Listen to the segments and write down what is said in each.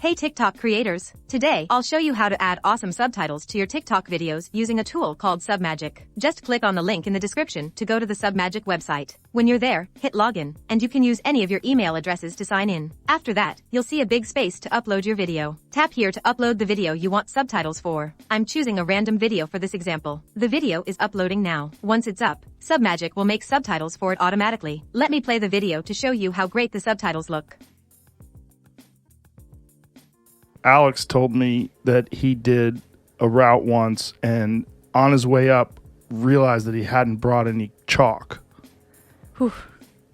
Hey TikTok creators! Today, I'll show you how to add awesome subtitles to your TikTok videos using a tool called Submagic. Just click on the link in the description to go to the Submagic website. When you're there, hit login, and you can use any of your email addresses to sign in. After that, you'll see a big space to upload your video. Tap here to upload the video you want subtitles for. I'm choosing a random video for this example. The video is uploading now. Once it's up, Submagic will make subtitles for it automatically. Let me play the video to show you how great the subtitles look. Alex told me that he did a route once and on his way up realized that he hadn't brought any chalk. Whew.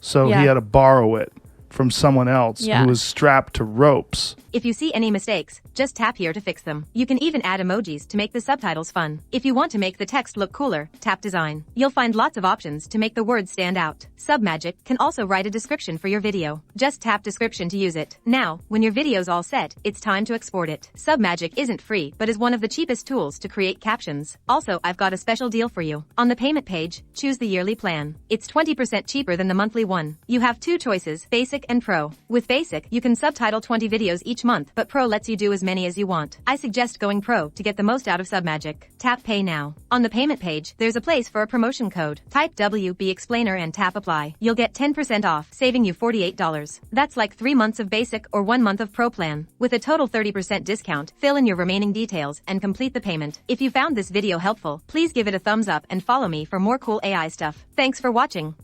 So Yeah. he had to borrow it from someone else Yeah. who was strapped to ropes. If you see any mistakes, just tap here to fix them. You can even add emojis to make the subtitles fun. If you want to make the text look cooler, tap Design. You'll find lots of options to make the words stand out. Submagic can also write a description for your video. Just tap Description to use it. Now, when your video's all set, it's time to export it. Submagic isn't free, but is one of the cheapest tools to create captions. Also, I've got a special deal for you. On the payment page, choose the yearly plan. It's 20% cheaper than the monthly one. You have two choices, Basic and Pro. With Basic, you can subtitle 20 videos each month, but Pro lets you do as many as you want. I suggest going Pro to get the most out of Submagic. Tap Pay now. On the payment page, there's a place for a promotion code. Type WB Explainer and tap Apply. You'll get 10% off, saving you $48. That's like 3 months of Basic or 1 month of Pro plan. With a total 30% discount, fill in your remaining details and complete the payment. If you found this video helpful, please give it a thumbs up and follow me for more cool AI stuff. Thanks for watching.